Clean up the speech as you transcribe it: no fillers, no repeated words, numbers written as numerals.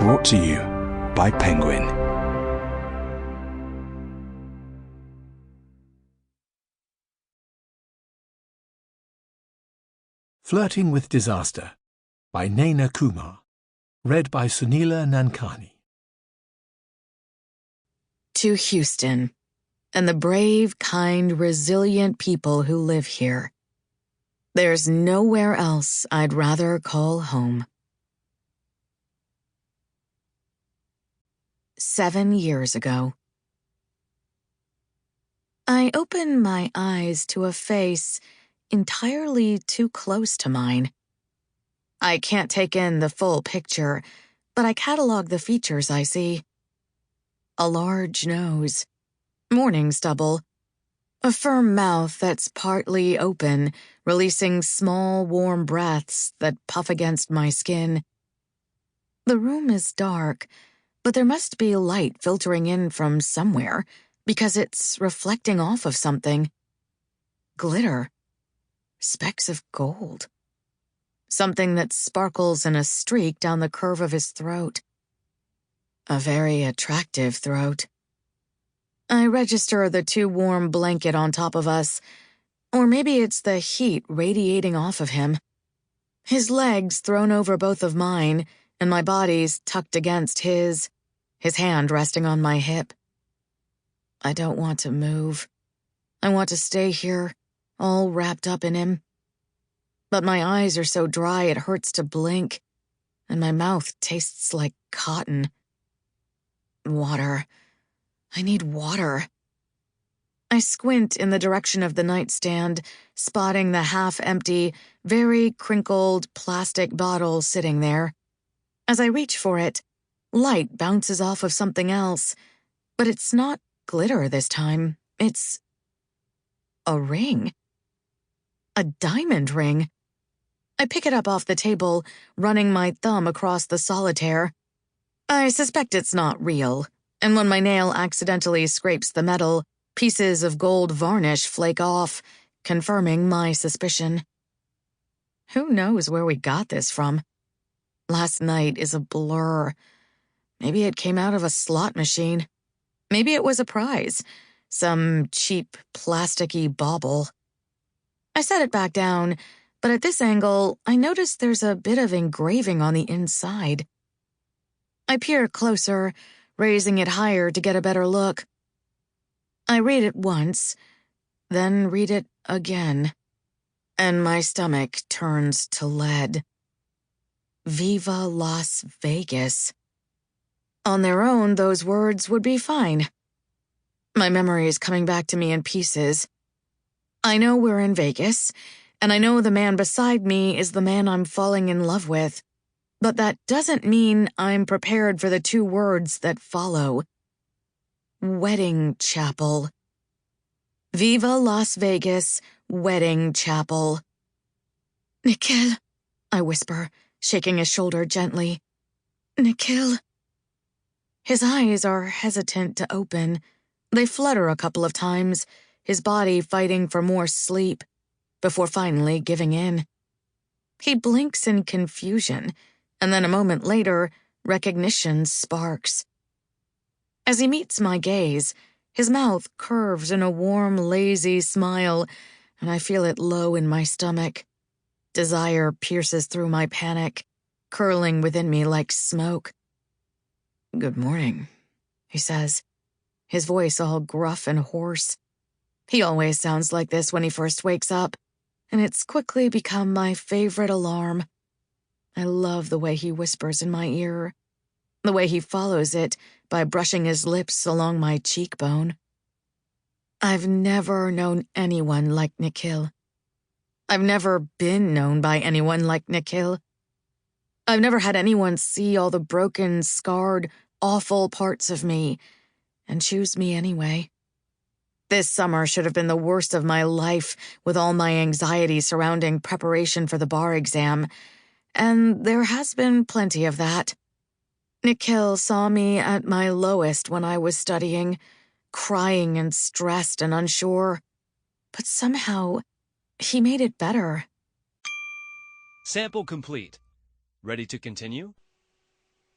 Brought to you by Penguin. Flirting with Disaster by Naina Kumar. Read by Sunila Nankani. To Houston, and the brave, kind, resilient people who live here. There's nowhere else I'd rather call home. 7 years ago. I opened my eyes to a face entirely too close to mine. I can't take in the full picture, but I catalog the features I see. A large nose, morning stubble, a firm mouth that's partly open, releasing small, warm breaths that puff against my skin. The room is dark, but there must be light filtering in from somewhere because it's reflecting off of something. Glitter. Specks of gold. Something that sparkles in a streak down the curve of his throat. A very attractive throat. I register the too warm blanket on top of us, or maybe it's the heat radiating off of him. His legs thrown over both of mine, and my body's tucked against his hand resting on my hip. I don't want to move. I want to stay here, all wrapped up in him. But my eyes are so dry it hurts to blink, and my mouth tastes like cotton. Water. I need water. I squint in the direction of the nightstand, spotting the half-empty, very crinkled plastic bottle sitting there. As I reach for it, light bounces off of something else, but it's not glitter this time. It's a ring. A diamond ring. I pick it up off the table, running my thumb across the solitaire. I suspect it's not real, and when my nail accidentally scrapes the metal, pieces of gold varnish flake off, confirming my suspicion. Who knows where we got this from? Last night is a blur. Maybe it came out of a slot machine. Maybe it was a prize, some cheap, plasticky bauble. I set it back down, but at this angle, I notice there's a bit of engraving on the inside. I peer closer, raising it higher to get a better look. I read it once, then read it again, and my stomach turns to lead. Viva Las Vegas. On their own, those words would be fine. My memory is coming back to me in pieces. I know we're in Vegas, and I know the man beside me is the man I'm falling in love with, but that doesn't mean I'm prepared for the 2 words that follow. Wedding chapel. Viva Las Vegas, wedding chapel. Nikhil, I whisper, shaking his shoulder gently. Nikhil. His eyes are hesitant to open. They flutter a couple of times, his body fighting for more sleep, before finally giving in. He blinks in confusion, and then a moment later, recognition sparks. As he meets my gaze, his mouth curves in a warm, lazy smile, and I feel it low in my stomach. Desire pierces through my panic, curling within me like smoke. Good morning, he says, his voice all gruff and hoarse. He always sounds like this when he first wakes up, and it's quickly become my favorite alarm. I love the way he whispers in my ear, the way he follows it by brushing his lips along my cheekbone. I've never known anyone like Nikhil. I've never been known by anyone like Nikhil. I've never had anyone see all the broken, scarred, awful parts of me and choose me anyway. This summer should have been the worst of my life with all my anxiety surrounding preparation for the bar exam, and there has been plenty of that. Nikhil saw me at my lowest when I was studying, crying and stressed and unsure, but somehow he made it better. Sample complete. Ready to continue?